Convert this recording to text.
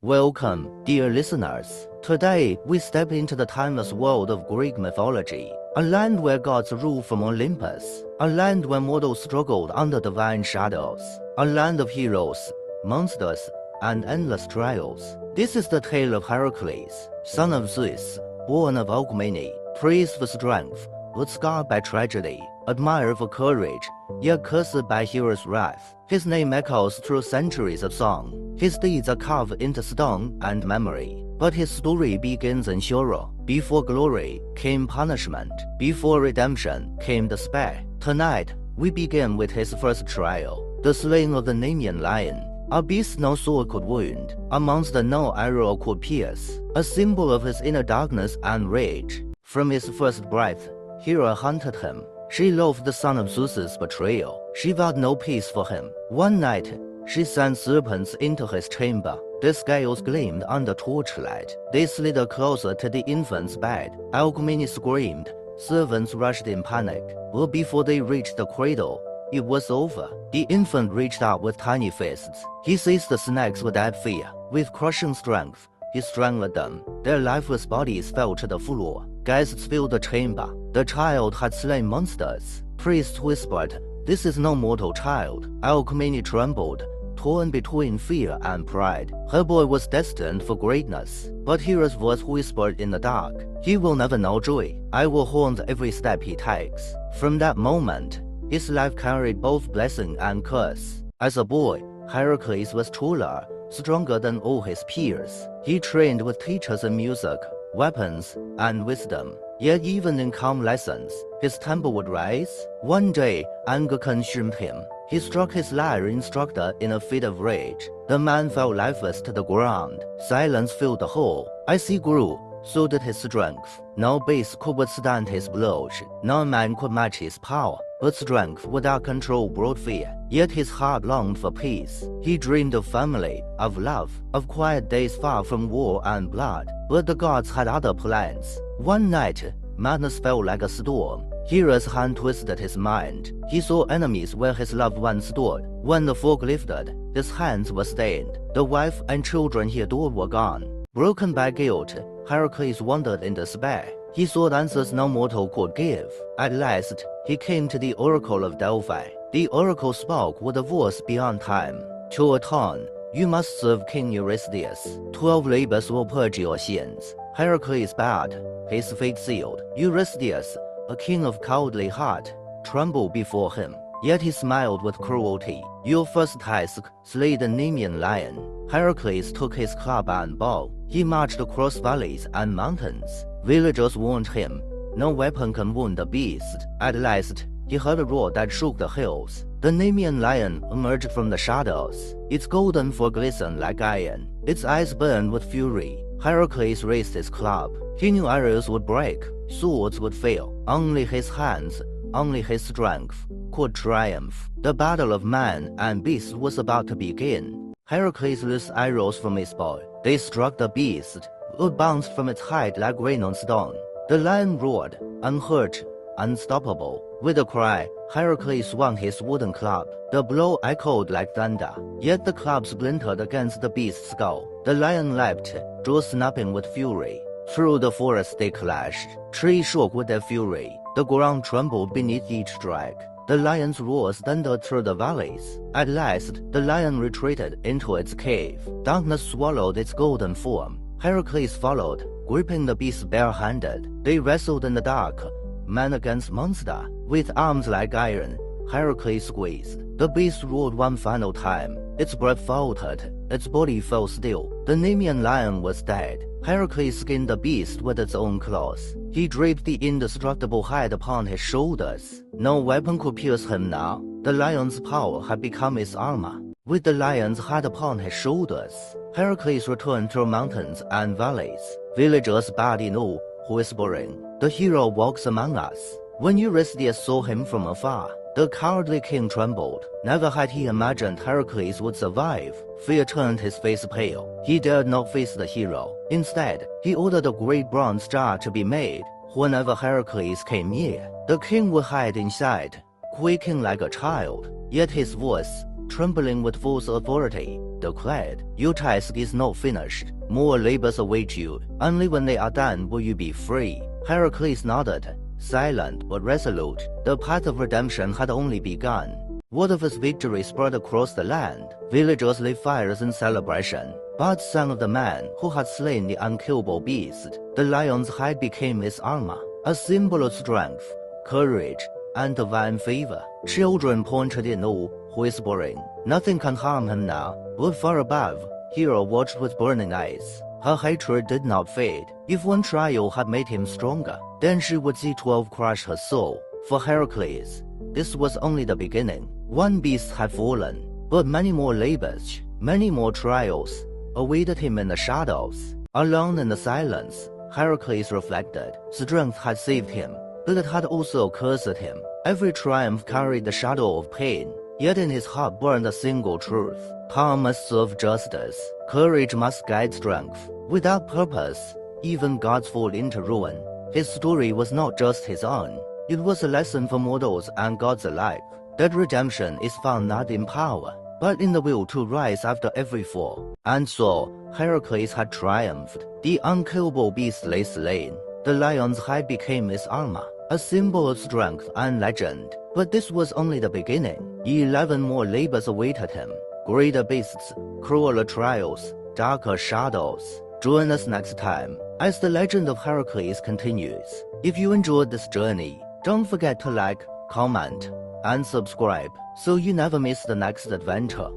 Welcome, dear listeners. Today, we step into the timeless world of Greek mythology, a land where gods rule from Olympus, a land where mortals struggled under divine shadows, a land of heroes, monsters, and endless trials. This is the tale of Hercules, son of Zeus, born of Alcmene, praised for strength, but scarred by tragedy, admired for courage, yet cursed by heroes' wrath. His name echoes through centuries of song. His deeds are carved into stone and memory. But his story begins unsure. Before glory came punishment. Before redemption came despair. Tonight, we begin with his first trial, the slaying of the Nemean Lion. A beast no sword could wound, a monster no arrow could pierce, a symbol of his inner darkness and rage. From his first breath, Hera hunted him. She loathed the son of Zeus's betrayal. She vowed no peace for him. One night, she sent serpents into his chamber. Their scales gleamed under torchlight. They slid closer to the infant's bed. Alcmene screamed. Servants rushed in panic. But before they reached the cradle, it was over. The infant reached out with tiny fists. He seized the snakes without fear. With crushing strength, he strangled them. Their lifeless bodies fell to the floor. Gasps filled the chamber. The child had slain monsters. Priests whispered, "This is no mortal child." Alcmene trembled, torn between fear and pride. Her boy was destined for greatness. But Hera's voice whispered in the dark, "He will never know joy. I will haunt every step he takes." From that moment, his life carried both blessing and curse. As a boy, Heracles was taller, stronger than all his peers. He trained with teachers in music, weapons, and wisdom. Yet even in calm lessons, his temper would rise. One day, anger consumed him. He struck his lyre instructor in a fit of rage. The man fell lifeless to the ground. Silence filled the hall. As he grew, so did his strength. No beast could withstand his blows. No man could match his power. But strength without control brought fear. Yet his heart longed for peace. He dreamed of family, of love, of quiet days far from war and blood. But the gods had other plans. One night, madness fell like a storm. Hera's hand twisted his mind. He saw enemies where his loved ones stood. When the fog lifted, his hands were stained. The wife and children he adored were gone. Broken by guilt, Heracles wandered in despair. He sought answers no mortal could give. At last, he came to the Oracle of Delphi. The oracle spoke with a voice beyond time. "To atone, you must serve King Eurystheus. 12 labors will purge your sins." Heracles bowed, his fate sealed. Eurystheus, a king of cowardly heart, trembled before him. Yet he smiled with cruelty. "Your first task, slay the Nemean Lion." Heracles took his club and bow. He marched across valleys and mountains. Villagers warned him, "No weapon can wound the beast." At last, he heard a roar that shook the hills. The Nemean Lion emerged from the shadows. Its golden fur glistened like iron. Its eyes burned with fury. Heracles raised his club. He knew arrows would break, swords would fail. Only his hands, only his strength, could triumph. The battle of man and beast was about to begin. Heracles loosed arrows from his bow. They struck the beast, who bounced from its height like rain on stone. The lion roared, unhurt, unstoppable. With a cry, Heracles swung his wooden club. The blow echoed like thunder, yet the club splintered against the beast's skull. The lion leapt, jaws snapping with fury. Through the forest they clashed. Trees shook with their fury. The ground trembled beneath each strike. The lion's roars thundered through the valleys. At last, the lion retreated into its cave. Darkness swallowed its golden form. Heracles followed, gripping the beast barehanded. They wrestled in the dark, man against monster. With arms like iron, Heracles squeezed. The beast roared one final time. Its breath faltered. Its body fell still. The Nemean Lion was dead. Heracles skinned the beast with its own claws. He draped the indestructible hide upon his shoulders. No weapon could pierce him now. The lion's power had become his armor. With the lion's hide upon his shoulders, Heracles returned through mountains and valleys. Villagers bowed in awe, whispering, "The hero walks among us." When Eurystheus saw him from afar, the cowardly king trembled. Never had he imagined Heracles would survive. Fear turned his face pale. He dared not face the hero. Instead, he ordered a great bronze jar to be made. Whenever Heracles came near, the king would hide inside, quaking like a child. Yet his voice, trembling with false authority, declared, "Your task is not finished. More labors await you. Only when they are done will you be free." Heracles nodded, silent but resolute. The path of redemption had only begun. Word of his victory spread across the land. Villagers lit fires in celebration. But son of the man who had slain the unkillable beast, the lion's hide became his armor, a symbol of strength, courage, and divine favor. Children pointed in awe, whispering, "Nothing can harm him now." But far above, Hera watched with burning eyes. Her hatred did not fade. If one trial had made him stronger, then she would see 12 crush her soul. For Heracles, this was only the beginning. One beast had fallen, but many more labors, many more trials awaited him in the shadows. Alone in the silence, Heracles reflected. Strength had saved him, but it had also cursed him. Every triumph carried the shadow of pain, yet in his heart burned a single truth. Power must serve justice. Courage must guide strength. Without purpose, even gods fall into ruin. His story was not just his own. It was a lesson for mortals and gods alike, that redemption is found not in power, but in the will to rise after every fall. And so, Heracles had triumphed. The unkillable beast lay slain. The lion's hide became his armor, a symbol of strength and legend. But this was only the beginning. 11 more labors awaited him. Greater beasts, crueler trials, darker shadows. Join us next time as the legend of Heracles continues. If you enjoyed this journey, don't forget to like, comment, and subscribe so you never miss the next adventure.